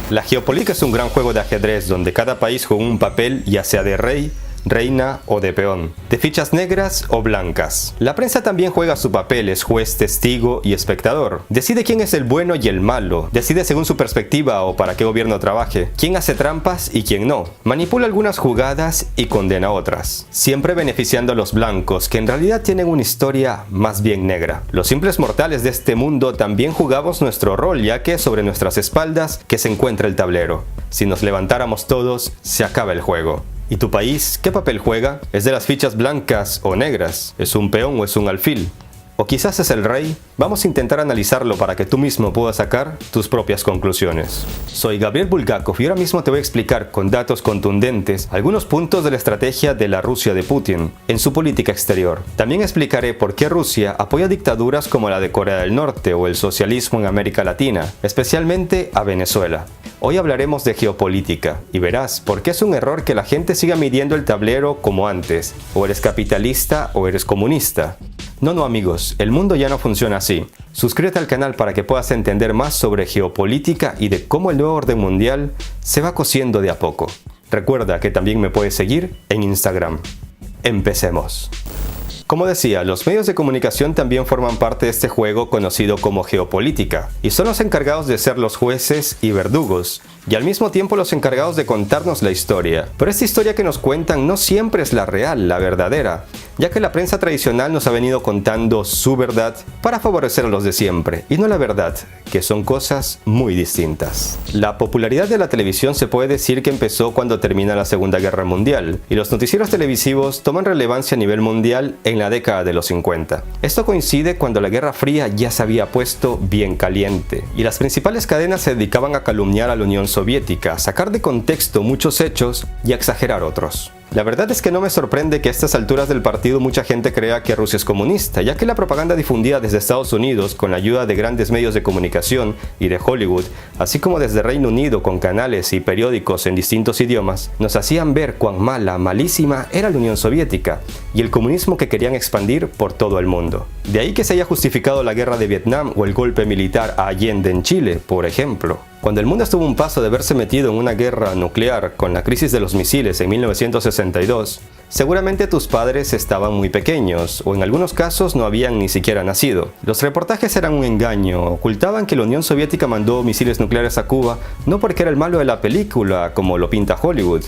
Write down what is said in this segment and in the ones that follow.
La geopolítica es un gran juego de ajedrez donde cada país juega un papel, ya sea de rey, reina o de peón, de fichas negras o blancas. La prensa también juega su papel, es juez, testigo y espectador. Decide quién es el bueno y el malo, decide según su perspectiva o para qué gobierno trabaje, quién hace trampas y quién no. Manipula algunas jugadas y condena otras, siempre beneficiando a los blancos, que en realidad tienen una historia más bien negra. Los simples mortales de este mundo también jugamos nuestro rol, ya que sobre nuestras espaldas que se encuentra el tablero. Si nos levantáramos todos, se acaba el juego. ¿Y tu país qué papel juega? ¿Es de las fichas blancas o negras? ¿Es un peón o es un alfil? ¿O quizás es el rey? Vamos a intentar analizarlo para que tú mismo puedas sacar tus propias conclusiones. Soy Gabriel Bulgakov y ahora mismo te voy a explicar con datos contundentes algunos puntos de la estrategia de la Rusia de Putin en su política exterior. También explicaré por qué Rusia apoya dictaduras como la de Corea del Norte o el socialismo en América Latina, especialmente a Venezuela. Hoy hablaremos de geopolítica y verás por qué es un error que la gente siga midiendo el tablero como antes. O eres capitalista o eres comunista. No amigos, el mundo ya no funciona así. Suscríbete al canal para que puedas entender más sobre geopolítica y de cómo el nuevo orden mundial se va cosiendo de a poco. Recuerda que también me puedes seguir en Instagram. Empecemos. Como decía, los medios de comunicación también forman parte de este juego conocido como geopolítica, y son los encargados de ser los jueces y verdugos, y al mismo tiempo los encargados de contarnos la historia. Pero esta historia que nos cuentan no siempre es la real, la verdadera, ya que la prensa tradicional nos ha venido contando su verdad para favorecer a los de siempre, y no la verdad, que son cosas muy distintas. La popularidad de la televisión se puede decir que empezó cuando termina la Segunda Guerra Mundial, y los noticieros televisivos toman relevancia a nivel mundial en la década de los 50. Esto coincide cuando la Guerra Fría ya se había puesto bien caliente, y las principales cadenas se dedicaban a calumniar a la Unión Soviética, a sacar de contexto muchos hechos y a exagerar otros. La verdad es que no me sorprende que a estas alturas del partido mucha gente crea que Rusia es comunista, ya que la propaganda difundida desde Estados Unidos con la ayuda de grandes medios de comunicación y de Hollywood, así como desde Reino Unido con canales y periódicos en distintos idiomas, nos hacían ver cuán mala, malísima era la Unión Soviética y el comunismo que querían expandir por todo el mundo. De ahí que se haya justificado la guerra de Vietnam o el golpe militar a Allende en Chile, por ejemplo. Cuando el mundo estuvo a un paso de verse metido en una guerra nuclear con la crisis de los misiles en 1962, seguramente tus padres estaban muy pequeños o en algunos casos no habían ni siquiera nacido. Los reportajes eran un engaño, ocultaban que la Unión Soviética mandó misiles nucleares a Cuba no porque era el malo de la película como lo pinta Hollywood,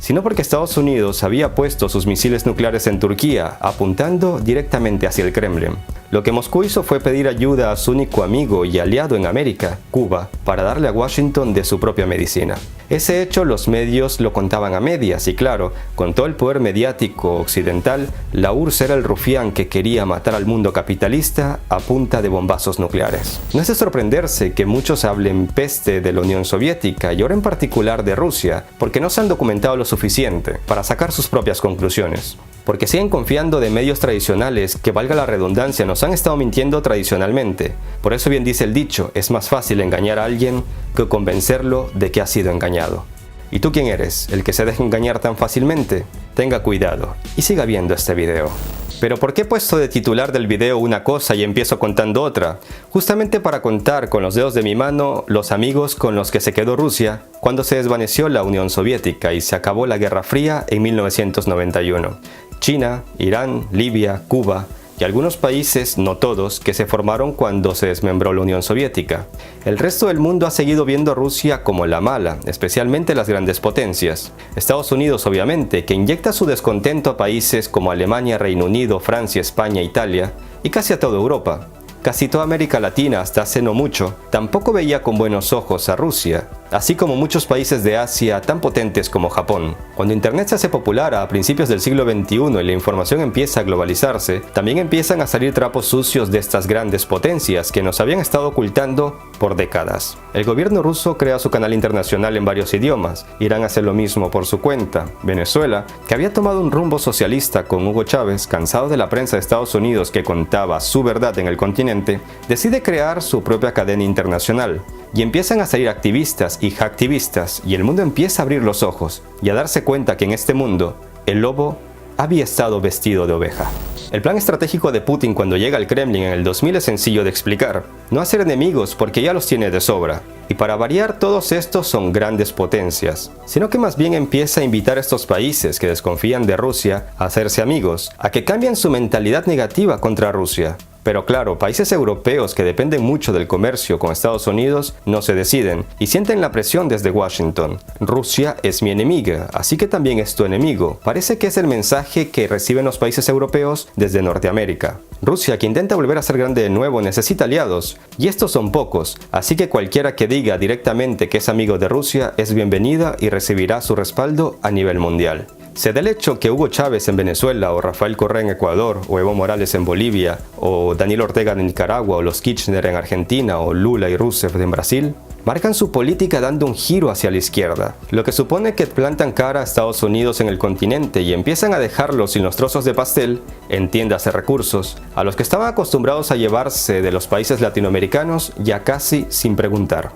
sino porque Estados Unidos había puesto sus misiles nucleares en Turquía, apuntando directamente hacia el Kremlin. Lo que Moscú hizo fue pedir ayuda a su único amigo y aliado en América, Cuba, para darle a Washington de su propia medicina. Ese hecho los medios lo contaban a medias y claro, con todo el poder mediático occidental, la URSS era el rufián que quería matar al mundo capitalista a punta de bombazos nucleares. No es de sorprenderse que muchos hablen peste de la Unión Soviética y ahora en particular de Rusia, porque no se han documentado lo suficiente para sacar sus propias conclusiones. Porque siguen confiando de medios tradicionales que, valga la redundancia, nos han estado mintiendo tradicionalmente. Por eso bien dice el dicho, es más fácil engañar a alguien que convencerlo de que ha sido engañado. ¿Y tú quién eres? ¿El que se deja engañar tan fácilmente? Tenga cuidado y siga viendo este video. Pero ¿por qué he puesto de titular del video una cosa y empiezo contando otra? Justamente para contar con los dedos de mi mano los amigos con los que se quedó Rusia cuando se desvaneció la Unión Soviética y se acabó la Guerra Fría en 1991. China, Irán, Libia, Cuba y algunos países, no todos, que se formaron cuando se desmembró la Unión Soviética. El resto del mundo ha seguido viendo a Rusia como la mala, especialmente las grandes potencias. Estados Unidos, obviamente, que inyecta su descontento a países como Alemania, Reino Unido, Francia, España, Italia y casi a toda Europa. Casi toda América Latina, hasta hace no mucho, tampoco veía con buenos ojos a Rusia, así como muchos países de Asia tan potentes como Japón. Cuando Internet se hace popular a principios del siglo XXI y la información empieza a globalizarse, también empiezan a salir trapos sucios de estas grandes potencias que nos habían estado ocultando por décadas. El gobierno ruso crea su canal internacional en varios idiomas, Irán hace lo mismo por su cuenta, Venezuela, que había tomado un rumbo socialista con Hugo Chávez, cansado de la prensa de Estados Unidos que contaba su verdad en el continente, decide crear su propia cadena internacional. Y empiezan a salir activistas y hacktivistas y el mundo empieza a abrir los ojos y a darse cuenta que en este mundo el lobo había estado vestido de oveja. El plan estratégico de Putin cuando llega al Kremlin en el 2000 es sencillo de explicar. No hacer enemigos porque ya los tiene de sobra. Y para variar, todos estos son grandes potencias, sino que más bien empieza a invitar a estos países que desconfían de Rusia a hacerse amigos, a que cambien su mentalidad negativa contra Rusia. Pero claro, países europeos que dependen mucho del comercio con Estados Unidos no se deciden y sienten la presión desde Washington. Rusia es mi enemiga, así que también es tu enemigo. Parece que es el mensaje que reciben los países europeos desde Norteamérica. Rusia, que intenta volver a ser grande de nuevo, necesita aliados, y estos son pocos, así que cualquiera que diga directamente que es amigo de Rusia es bienvenida y recibirá su respaldo a nivel mundial. Se da el hecho que Hugo Chávez en Venezuela, o Rafael Correa en Ecuador, o Evo Morales en Bolivia, o Daniel Ortega en Nicaragua, o los Kirchner en Argentina, o Lula y Rousseff en Brasil, marcan su política dando un giro hacia la izquierda, lo que supone que plantan cara a Estados Unidos en el continente y empiezan a dejarlos sin los trozos de pastel, entiéndase recursos, a los que estaban acostumbrados a llevarse de los países latinoamericanos ya casi sin preguntar.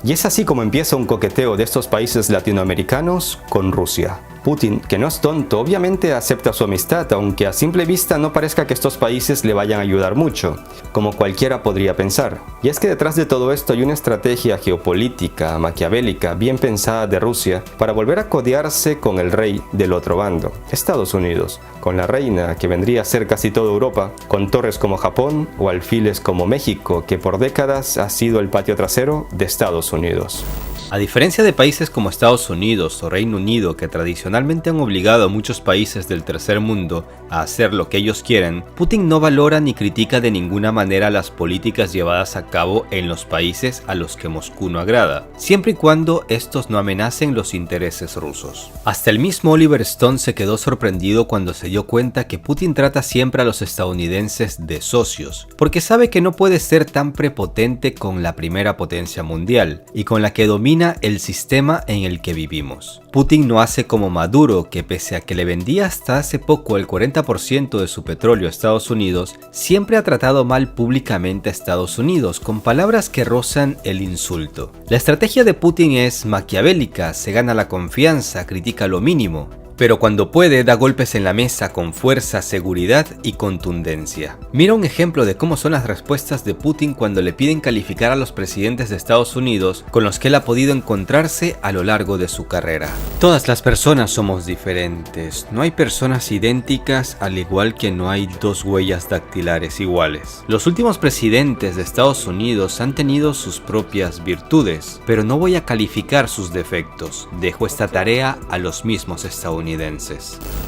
Y es así como empieza un coqueteo de estos países latinoamericanos con Rusia. Putin, que no es tonto, obviamente acepta su amistad, aunque a simple vista no parezca que estos países le vayan a ayudar mucho, como cualquiera podría pensar. Y es que detrás de todo esto hay una estrategia geopolítica, maquiavélica, bien pensada de Rusia, para volver a codearse con el rey del otro bando, Estados Unidos, con la reina, que vendría a ser casi toda Europa, con torres como Japón o alfiles como México, que por décadas ha sido el patio trasero de Estados Unidos. A diferencia de países como Estados Unidos o Reino Unido, que tradicionalmente han obligado a muchos países del tercer mundo a hacer lo que ellos quieren, Putin no valora ni critica de ninguna manera las políticas llevadas a cabo en los países a los que Moscú no agrada, siempre y cuando estos no amenacen los intereses rusos. Hasta el mismo Oliver Stone se quedó sorprendido cuando se dio cuenta que Putin trata siempre a los estadounidenses de socios, porque sabe que no puede ser tan prepotente con la primera potencia mundial, y con la que domina el sistema en el que vivimos. Putin no hace como Maduro, que pese a que le vendía hasta hace poco el 40% de su petróleo a Estados Unidos, siempre ha tratado mal públicamente a Estados Unidos, con palabras que rozan el insulto. La estrategia de Putin es maquiavélica, se gana la confianza, critica lo mínimo, pero cuando puede da golpes en la mesa con fuerza, seguridad y contundencia. Mira un ejemplo de cómo son las respuestas de Putin cuando le piden calificar a los presidentes de Estados Unidos con los que él ha podido encontrarse a lo largo de su carrera. Todas las personas somos diferentes, no hay personas idénticas al igual que no hay dos huellas dactilares iguales. Los últimos presidentes de Estados Unidos han tenido sus propias virtudes, pero no voy a calificar sus defectos, dejo esta tarea a los mismos estadounidenses.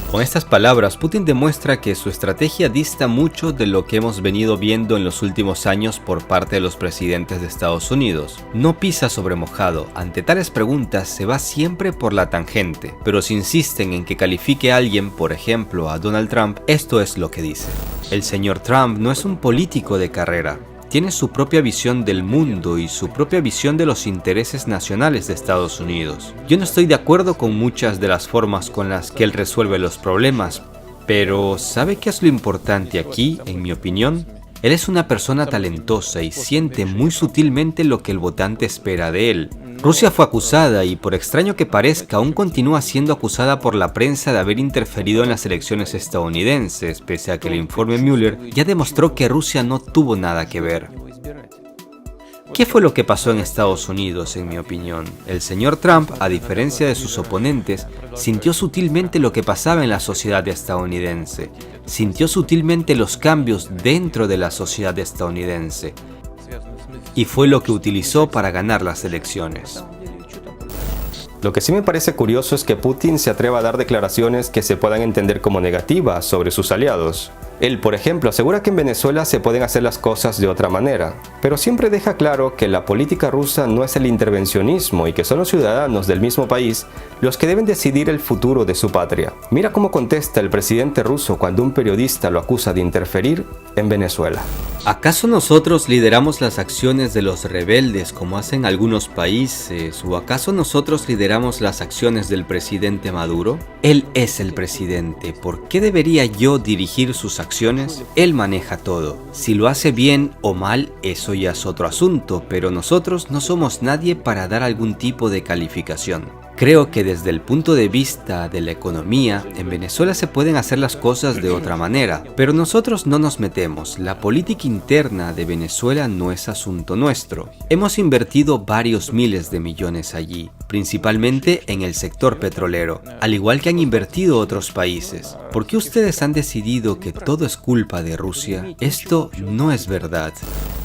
Con estas palabras, Putin demuestra que su estrategia dista mucho de lo que hemos venido viendo en los últimos años por parte de los presidentes de Estados Unidos. No pisa sobre mojado, ante tales preguntas se va siempre por la tangente, pero si insisten en que califique a alguien, por ejemplo a Donald Trump, esto es lo que dice. El señor Trump no es un político de carrera. Tiene su propia visión del mundo y su propia visión de los intereses nacionales de Estados Unidos. Yo no estoy de acuerdo con muchas de las formas con las que él resuelve los problemas, pero ¿sabe qué es lo importante aquí, en mi opinión? Él es una persona talentosa y siente muy sutilmente lo que el votante espera de él. Rusia fue acusada y, por extraño que parezca, aún continúa siendo acusada por la prensa de haber interferido en las elecciones estadounidenses, pese a que el informe Mueller ya demostró que Rusia no tuvo nada que ver. ¿Qué fue lo que pasó en Estados Unidos, en mi opinión? El señor Trump, a diferencia de sus oponentes, sintió sutilmente lo que pasaba en la sociedad estadounidense. Sintió sutilmente los cambios dentro de la sociedad estadounidense. Y fue lo que utilizó para ganar las elecciones. Lo que sí me parece curioso es que Putin se atreva a dar declaraciones que se puedan entender como negativas sobre sus aliados. Él, por ejemplo, asegura que en Venezuela se pueden hacer las cosas de otra manera, pero siempre deja claro que la política rusa no es el intervencionismo y que son los ciudadanos del mismo país los que deben decidir el futuro de su patria. Mira cómo contesta el presidente ruso cuando un periodista lo acusa de interferir en Venezuela. ¿Acaso nosotros lideramos las acciones de los rebeldes como hacen algunos países? ¿O acaso nosotros lideramos las acciones del presidente Maduro? Él es el presidente. ¿Por qué debería yo dirigir sus acciones? Él maneja todo. Si lo hace bien o mal, eso ya es otro asunto, pero nosotros no somos nadie para dar algún tipo de calificación. Creo que desde el punto de vista de la economía, en Venezuela se pueden hacer las cosas de otra manera, pero nosotros no nos metemos. La política interna de Venezuela no es asunto nuestro. Hemos invertido varios miles de millones allí, principalmente en el sector petrolero, al igual que han invertido otros países. ¿Por qué ustedes han decidido que todo es culpa de Rusia? Esto no es verdad.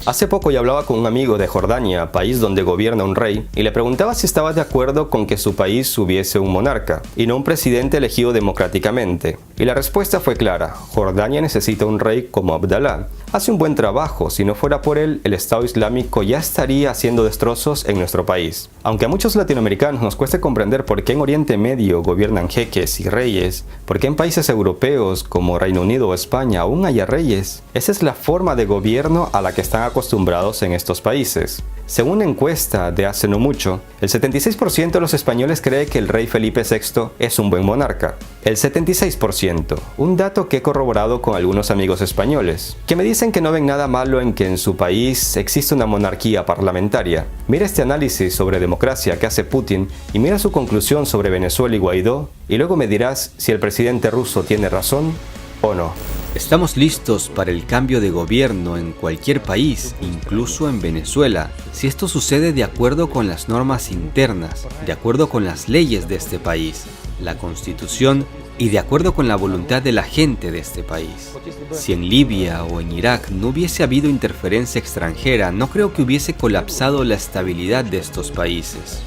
Hace poco yo hablaba con un amigo de Jordania, país donde gobierna un rey, y le preguntaba si estaba de acuerdo con que su país hubiese un monarca, y no un presidente elegido democráticamente. Y la respuesta fue clara: Jordania necesita un rey como Abdalá. Hace un buen trabajo, si no fuera por él, el Estado Islámico ya estaría haciendo destrozos en nuestro país. Aunque a muchos latinoamericanos nos cueste comprender por qué en Oriente Medio gobiernan jeques y reyes, por qué en países europeos como Reino Unido o España aún haya reyes, esa es la forma de gobierno a la que están acostumbrados en estos países. Según una encuesta de hace no mucho, el 76% de los españoles cree que el rey Felipe VI es un buen monarca. El 76%, un dato que he corroborado con algunos amigos españoles, que me dicen que no ven nada malo en que en su país existe una monarquía parlamentaria. Mira este análisis sobre democracia que hace Putin y mira su conclusión sobre Venezuela y Guaidó, y luego me dirás si el presidente ruso tiene razón o no. Estamos listos para el cambio de gobierno en cualquier país, incluso en Venezuela, si esto sucede de acuerdo con las normas internas, de acuerdo con las leyes de este país, la Constitución y de acuerdo con la voluntad de la gente de este país. Si en Libia o en Irak no hubiese habido interferencia extranjera, no creo que hubiese colapsado la estabilidad de estos países.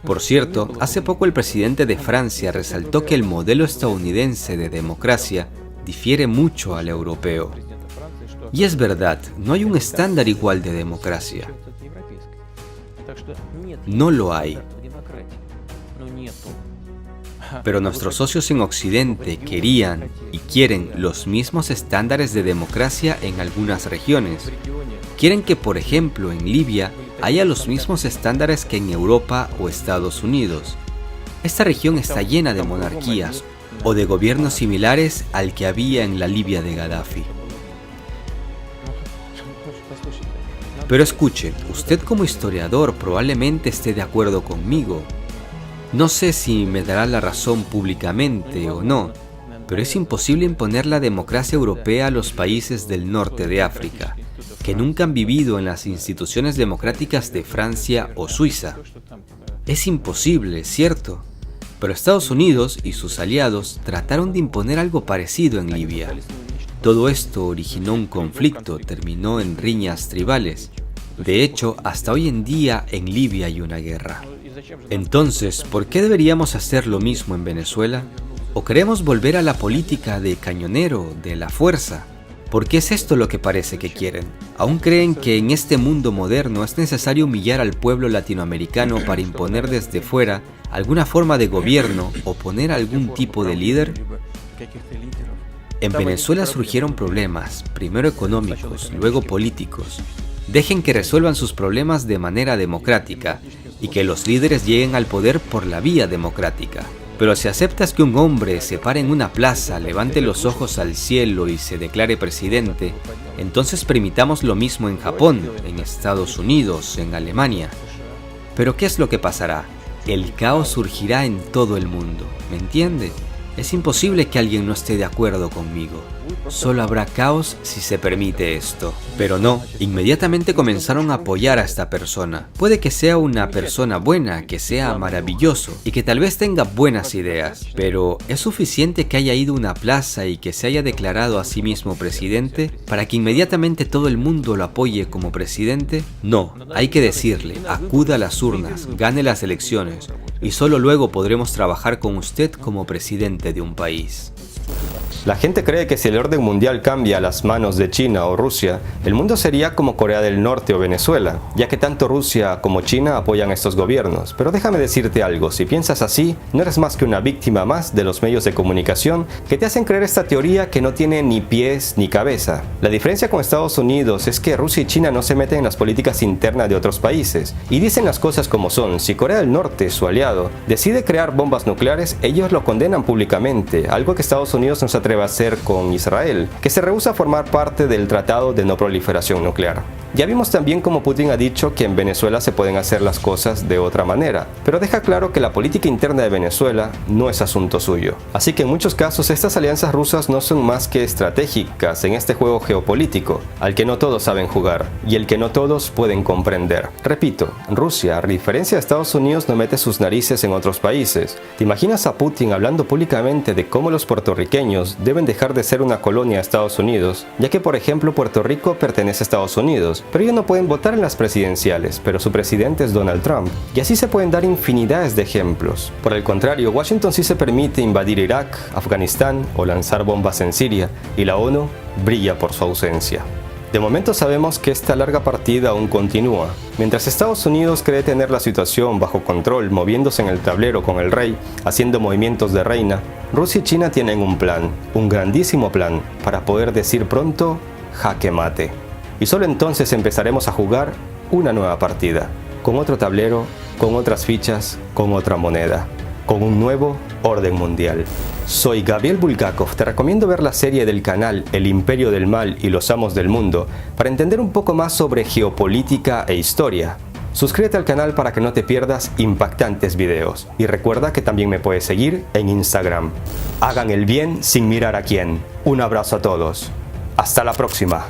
Por cierto, hace poco el presidente de Francia resaltó que el modelo estadounidense de democracia difiere mucho al europeo. Y es verdad, no hay un estándar igual de democracia. No lo hay. Pero nuestros socios en Occidente querían y quieren los mismos estándares de democracia en algunas regiones. Quieren que, por ejemplo, en Libia haya los mismos estándares que en Europa o Estados Unidos. Esta región está llena de monarquías o de gobiernos similares al que había en la Libia de Gaddafi. Pero escuche, usted como historiador probablemente esté de acuerdo conmigo. No sé si me dará la razón públicamente o no, pero es imposible imponer la democracia europea a los países del norte de África, que nunca han vivido en las instituciones democráticas de Francia o Suiza. Es imposible, ¿cierto? Pero Estados Unidos y sus aliados trataron de imponer algo parecido en Libia. Todo esto originó un conflicto, terminó en riñas tribales. De hecho, hasta hoy en día en Libia hay una guerra. Entonces, ¿por qué deberíamos hacer lo mismo en Venezuela? ¿O queremos volver a la política de cañonero, de la fuerza? ¿Por qué es esto lo que parece que quieren? ¿Aún creen que en este mundo moderno es necesario humillar al pueblo latinoamericano para imponer desde fuera alguna forma de gobierno o poner algún tipo de líder? En Venezuela surgieron problemas, primero económicos, luego políticos. Dejen que resuelvan sus problemas de manera democrática y que los líderes lleguen al poder por la vía democrática. Pero si aceptas que un hombre se pare en una plaza, levante los ojos al cielo y se declare presidente, entonces permitamos lo mismo en Japón, en Estados Unidos, en Alemania. Pero ¿qué es lo que pasará? El caos surgirá en todo el mundo, ¿me entiende? Es imposible que alguien no esté de acuerdo conmigo. Solo habrá caos si se permite esto. Pero no, inmediatamente comenzaron a apoyar a esta persona. Puede que sea una persona buena, que sea maravilloso y que tal vez tenga buenas ideas. Pero ¿es suficiente que haya ido a una plaza y que se haya declarado a sí mismo presidente para que inmediatamente todo el mundo lo apoye como presidente? No, hay que decirle, acuda a las urnas, gane las elecciones y solo luego podremos trabajar con usted como presidente de un país. La gente cree que si el orden mundial cambia a las manos de China o Rusia, el mundo sería como Corea del Norte o Venezuela, ya que tanto Rusia como China apoyan a estos gobiernos. Pero déjame decirte algo, si piensas así, no eres más que una víctima más de los medios de comunicación que te hacen creer esta teoría que no tiene ni pies ni cabeza. La diferencia con Estados Unidos es que Rusia y China no se meten en las políticas internas de otros países y dicen las cosas como son. Si Corea del Norte, su aliado, decide crear bombas nucleares, ellos lo condenan públicamente, algo que Estados Unidos no se atreve siempre va a ser con Israel, que se rehúsa a formar parte del Tratado de No Proliferación Nuclear. Ya vimos también cómo Putin ha dicho que en Venezuela se pueden hacer las cosas de otra manera, pero deja claro que la política interna de Venezuela no es asunto suyo. Así que en muchos casos estas alianzas rusas no son más que estratégicas en este juego geopolítico, al que no todos saben jugar y el que no todos pueden comprender. Repito, Rusia, a diferencia de Estados Unidos, no mete sus narices en otros países. ¿Te imaginas a Putin hablando públicamente de cómo los puertorriqueños deben dejar de ser una colonia de Estados Unidos, ya que por ejemplo Puerto Rico pertenece a Estados Unidos, pero ellos no pueden votar en las presidenciales, pero su presidente es Donald Trump? Y así se pueden dar infinidades de ejemplos. Por el contrario, Washington sí se permite invadir Irak, Afganistán o lanzar bombas en Siria, y la ONU brilla por su ausencia. De momento sabemos que esta larga partida aún continúa. Mientras Estados Unidos cree tener la situación bajo control, moviéndose en el tablero con el rey, haciendo movimientos de reina, Rusia y China tienen un plan, un grandísimo plan, para poder decir pronto jaque mate. Y solo entonces empezaremos a jugar una nueva partida, con otro tablero, con otras fichas, con otra moneda, con un nuevo orden mundial. Soy Gabriel Bulgakov, te recomiendo ver la serie del canal El Imperio del Mal y los Amos del Mundo para entender un poco más sobre geopolítica e historia. Suscríbete al canal para que no te pierdas impactantes videos y recuerda que también me puedes seguir en Instagram. Hagan el bien sin mirar a quién. Un abrazo a todos. Hasta la próxima.